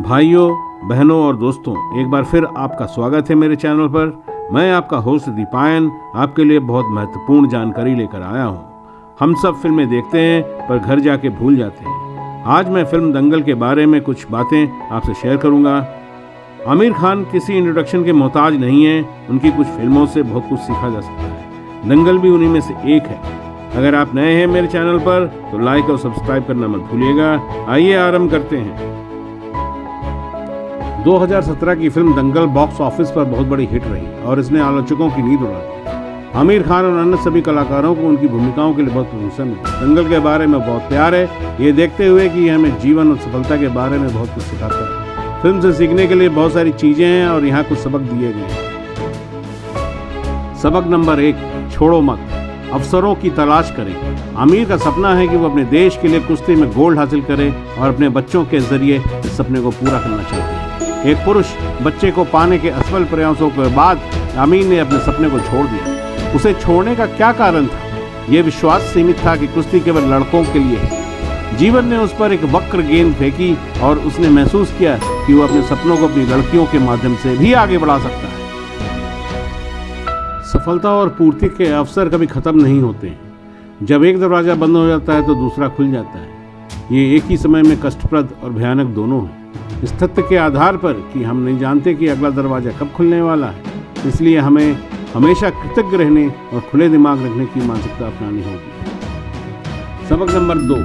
भाइयों, बहनों और दोस्तों, एक बार फिर आपका स्वागत है मेरे चैनल पर। मैं आपका होस्ट दीपायन आपके लिए बहुत महत्वपूर्ण जानकारी लेकर आया हूँ। हम सब फिल्में देखते हैं पर घर जाके भूल जाते हैं। आज मैं फिल्म दंगल के बारे में कुछ बातें आपसे शेयर करूँगा। आमिर खान किसी इंट्रोडक्शन के मोहताज नहीं है। उनकी कुछ फिल्मों से बहुत कुछ सीखा जा सकता है। दंगल भी उन्हीं में से एक है। अगर आप नए हैं मेरे चैनल पर तो लाइक और सब्सक्राइब करना मत भूलिएगा। आइए आरंभ करते हैं। 2017 की फिल्म दंगल बॉक्स ऑफिस पर बहुत बड़ी हिट रही और इसने आलोचकों की नींद उड़ा दी। आमिर खान और अन्य सभी कलाकारों को उनकी भूमिकाओं के लिए बहुत प्रशंसा मिली। दंगल के बारे में बहुत प्यार है, ये देखते हुए कि हमें जीवन और सफलता के बारे में बहुत कुछ सिखाता है। फिल्म से सीखने के लिए बहुत सारी चीजें हैं और यहाँ कुछ सबक दिए गए हैं। सबक नंबर 1, छोड़ो मत, अवसरों की तलाश करें। आमिर का सपना है कि वो अपने देश के लिए कुश्ती में गोल्ड हासिल करे और अपने बच्चों के जरिए इस सपने को पूरा करना चाहते हैं। एक पुरुष बच्चे को पाने के असफल प्रयासों के बाद आमिर ने अपने सपने को छोड़ दिया। उसे छोड़ने का क्या कारण था? यह विश्वास सीमित था कि कुश्ती केवल लड़कों के लिए है। जीवन ने उस पर एक वक्र गेंद फेंकी और उसने महसूस किया कि वो अपने सपनों को अपनी लड़कियों के माध्यम से भी आगे बढ़ा सकता है। सफलता और पूर्ति के अवसर कभी खत्म नहीं होते हैं। जब एक दरवाजा बंद हो जाता है तो दूसरा खुल जाता है। ये एक ही समय में कष्टप्रद और भयानक दोनों है। इस तथ्य के आधार पर कि हम नहीं जानते कि अगला दरवाजा कब खुलने वाला है, इसलिए हमें हमेशा कृतज्ञ रहने और खुले दिमाग रखने की मानसिकता अपनानी होगी। सबक नंबर 2,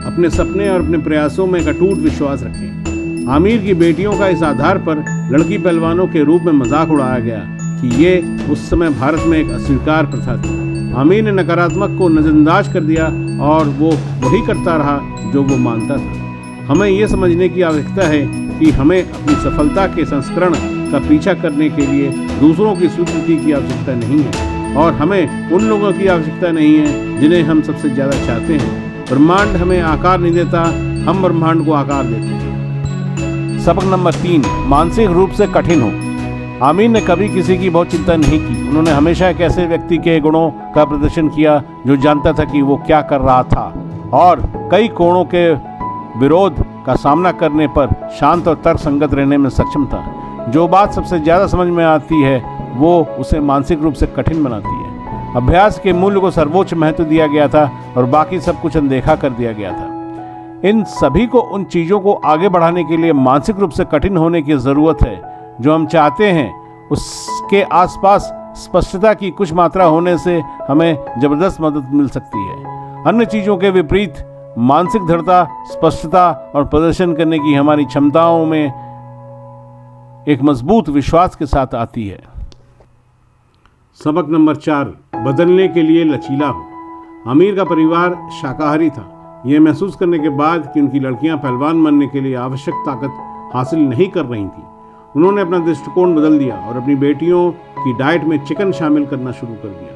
अपने सपने और अपने प्रयासों में एक अटूट विश्वास रखें। आमिर की बेटियों का इस आधार पर लड़की पहलवानों के रूप में मजाक उड़ाया गया कि ये उस समय भारत में एक अस्वीकार प्रथा थी। आमिर ने नकारात्मक को नजरअंदाज कर दिया और वो वही करता रहा जो वो मानता था। हमें ये समझने की आवश्यकता है कि हमें अपनी सफलता के संस्करण का पीछा करने के लिए दूसरों की स्वीकृति की आवश्यकता नहीं है और हमें उन लोगों की आवश्यकता नहीं है जिन्हें हम सबसे ज़्यादा चाहते हैं। ब्रह्मांड हमें आकार नहीं देता, हम ब्रह्मांड को आकार देते हैं। सबक नंबर 3, मानसिक रूप से कठिन हो। आमिर ने कभी किसी की बहुत चिंता नहीं की। उन्होंने हमेशा एक ऐसे व्यक्ति के गुणों का प्रदर्शन किया जो जानता था कि वो क्या कर रहा था और कई कोणों के विरोध का सामना करने पर शांत और तर्कसंगत रहने में सक्षम था। जो बात सबसे ज़्यादा समझ में आती है वो उसे मानसिक रूप से कठिन बनाती है। अभ्यास के मूल्य को सर्वोच्च महत्व दिया गया था और बाकी सब कुछ अनदेखा कर दिया गया था। इन सभी को, उन चीज़ों को आगे बढ़ाने के लिए मानसिक रूप से कठिन होने की ज़रूरत है जो हम चाहते हैं। उसके आसपास स्पष्टता की कुछ मात्रा होने से हमें ज़बरदस्त मदद मिल सकती है। अन्य चीज़ों के विपरीत मानसिक दृढ़ता, स्पष्टता और प्रदर्शन करने की हमारी क्षमताओं में एक मजबूत विश्वास के साथ आती है। सबक नंबर 4, बदलने के लिए लचीला हो। आमिर का परिवार शाकाहारी था। यह महसूस करने के बाद कि उनकी लड़कियां पहलवान बनने के लिए आवश्यक ताकत हासिल नहीं कर रही थीं, उन्होंने अपना दृष्टिकोण बदल दिया और अपनी बेटियों की डाइट में चिकन शामिल करना शुरू कर दिया।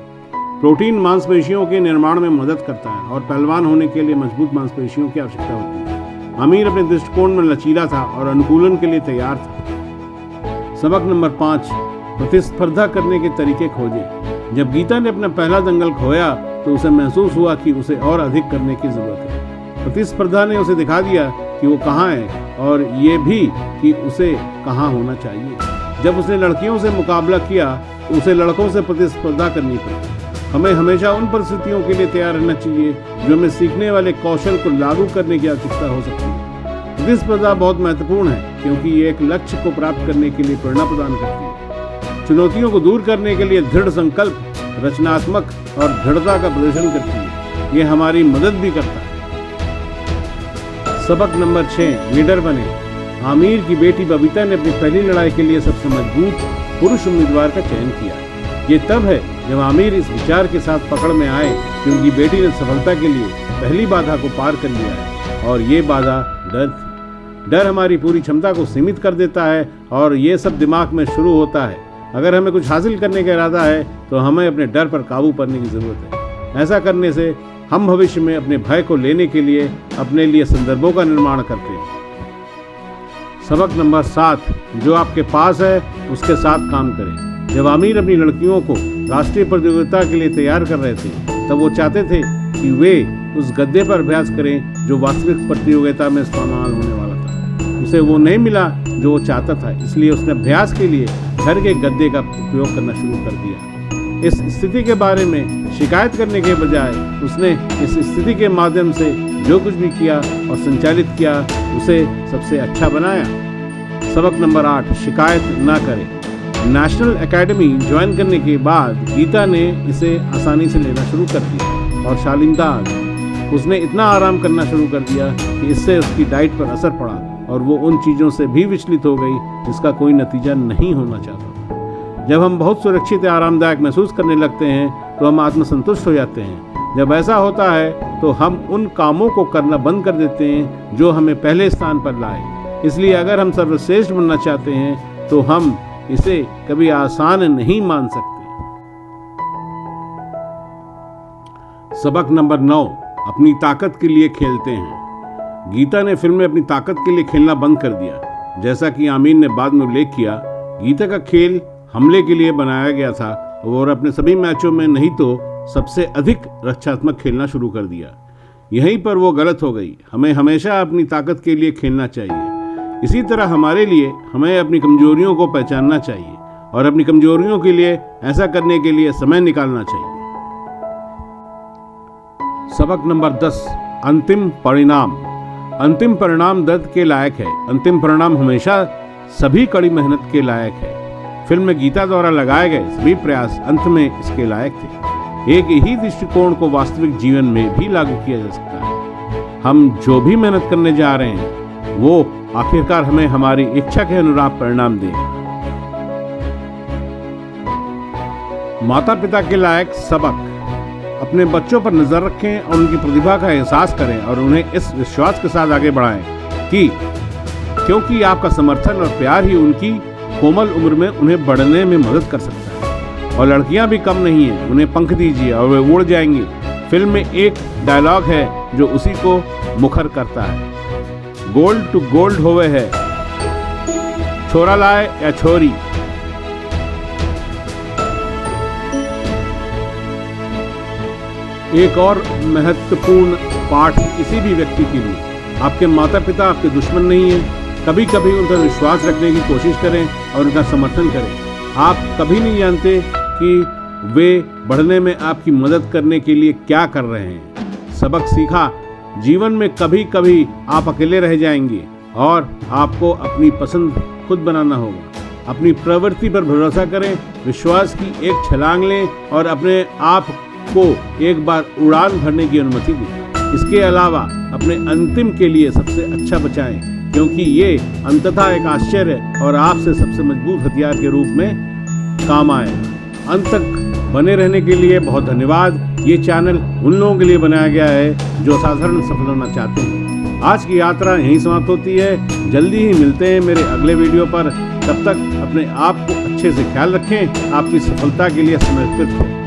प्रोटीन मांसपेशियों के निर्माण में मदद करता है और पहलवान होने के लिए मजबूत मांसपेशियों की आवश्यकता होती है। आमिर अपने दृष्टिकोण में लचीला था और अनुकूलन के लिए तैयार था। सबक नंबर 5, प्रतिस्पर्धा करने के तरीके खोजें। जब गीता ने अपना पहला दंगल खोया तो उसे महसूस हुआ कि उसे और अधिक करने की जरूरत है। प्रतिस्पर्धा ने उसे दिखा दिया कि वो कहाँ है और ये भी कि उसे कहाँ होना चाहिए। जब उसने लड़कियों से मुकाबला किया तो उसे लड़कों से प्रतिस्पर्धा करनी पड़ी। हमें हमेशा उन परिस्थितियों के लिए तैयार रहना चाहिए जो हमें सीखने वाले कौशल को लागू करने की आवश्यकता हो सकती है। प्रतिस्पर्धा बहुत महत्वपूर्ण है क्योंकि ये एक लक्ष्य को प्राप्त करने के लिए प्रेरणा प्रदान करती है। चुनौतियों को दूर करने के लिए दृढ़ संकल्प, रचनात्मक और दृढ़ता का प्रदर्शन करती है। ये हमारी मदद भी करता है। सबक नंबर 6, लीडर बने। आमिर की बेटी बबीता ने अपनी पहली लड़ाई के लिए सबसे मजबूत पुरुष उम्मीदवार का चयन किया। ये तब है जब आमिर इस विचार के साथ पकड़ में आए कि उनकी बेटी ने सफलता के लिए पहली बाधा को पार कर लिया है और ये बाधा डर थी। डर हमारी पूरी क्षमता को सीमित कर देता है और ये सब दिमाग में शुरू होता है। अगर हमें कुछ हासिल करने का इरादा है तो हमें अपने डर पर काबू पाने की ज़रूरत है। ऐसा करने से हम भविष्य में अपने भय को लेने के लिए अपने लिए संदर्भों का निर्माण करते हैं। सबक नंबर 7, जो आपके पास है उसके साथ काम करें। जब आमिर अपनी लड़कियों को राष्ट्रीय प्रतियोगिता के लिए तैयार कर रहे थे तब वो चाहते थे कि वे उस गद्दे पर अभ्यास करें जो वास्तविक प्रतियोगिता में इस्तेमाल होने वाला था। उसे वो नहीं मिला जो वो चाहता था, इसलिए उसने अभ्यास के लिए घर के गद्दे का उपयोग करना शुरू कर दिया। इस स्थिति के बारे में शिकायत करने के बजाय उसने इस स्थिति के माध्यम से जो कुछ भी किया और संचालित किया उसे सबसे अच्छा बनाया। सबक नंबर 8, शिकायत ना करें। नेशनल एकेडमी ज्वाइन करने के बाद गीता ने इसे आसानी से लेना शुरू कर दिया और शालीनता आ गई। उसने इतना आराम करना शुरू कर दिया कि इससे उसकी डाइट पर असर पड़ा और वो उन चीज़ों से भी विचलित हो गई जिसका कोई नतीजा नहीं होना चाहता। जब हम बहुत सुरक्षित या आरामदायक महसूस करने लगते हैं तो हम आत्मसंतुष्ट हो जाते हैं। जब ऐसा होता है तो हम उन कामों को करना बंद कर देते हैं जो हमें पहले स्थान पर लाए। इसलिए अगर हम सर्वश्रेष्ठ बनना चाहते हैं तो हम इसे कभी आसान नहीं मान सकते। सबक नंबर 9, अपनी ताकत के लिए खेलते हैं। गीता ने फिल्म में अपनी ताकत के लिए खेलना बंद कर दिया। जैसा कि आमीन ने बाद में उल्लेख किया, गीता का खेल हमले के लिए बनाया गया था और अपने सभी मैचों में नहीं तो सबसे अधिक रक्षात्मक खेलना शुरू कर दिया। यहीं पर वो गलत हो गई। हमें हमेशा अपनी ताकत के लिए खेलना चाहिए। इसी तरह हमारे लिए हमें अपनी कमजोरियों को पहचानना चाहिए और अपनी कमजोरियों के लिए ऐसा करने के लिए समय निकालना चाहिए। सबक नंबर 10, अंतिम परिणाम। अंतिम परिणाम दर्द के लायक है। अंतिम परिणाम हमेशा सभी कड़ी मेहनत के लायक है। फिल्म में गीता द्वारा लगाए गए सभी प्रयास अंत में इसके लायक थे। एक ही दृष्टिकोण को वास्तविक जीवन में भी लागू किया जा सकता है। हम जो भी मेहनत करने जा रहे हैं वो आखिरकार हमें हमारी इच्छा के अनुरूप परिणाम देगा। माता पिता के लायक सबक। अपने बच्चों पर नजर रखें और उनकी प्रतिभा का एहसास करें और उन्हें इस विश्वास के साथ आगे बढ़ाएं कि क्योंकि आपका समर्थन और प्यार ही उनकी कोमल उम्र में उन्हें बढ़ने में मदद कर सकता है। और लड़कियां भी कम नहीं हैं, उन्हें पंख दीजिए और वे उड़ जाएंगी। फिल्म में एक डायलॉग है जो उसी को मुखर करता है, गोल्ड टू गोल्ड होवे है, छोरा लाए या छोरी। एक और महत्वपूर्ण पाठ किसी भी व्यक्ति के लिए, आपके माता पिता आपके दुश्मन नहीं हैं। कभी कभी उन पर विश्वास रखने की कोशिश करें और उनका समर्थन करें। आप कभी नहीं जानते कि वे बढ़ने में आपकी मदद करने के लिए क्या कर रहे हैं। सबक सीखा, जीवन में कभी कभी आप अकेले रह जाएंगे और आपको अपनी पसंद खुद बनाना होगा। अपनी प्रवृत्ति पर भरोसा करें, विश्वास की एक छलांग लें और अपने आप को एक बार उड़ान भरने की अनुमति दें। इसके अलावा अपने अंतिम के लिए सबसे अच्छा बचाएं, क्योंकि ये अंततः एक आश्चर्य और आपसे सबसे मजबूत हथियार के रूप में काम आएगा। अंत तक बने रहने के लिए बहुत धन्यवाद। ये चैनल उन लोगों के लिए बनाया गया है जो साधारण सफल होना चाहते हैं। आज की यात्रा यहीं समाप्त होती है। जल्दी ही मिलते हैं मेरे अगले वीडियो पर। तब तक अपने आप को अच्छे से ख्याल रखें। आपकी सफलता के लिए समर्पित हो।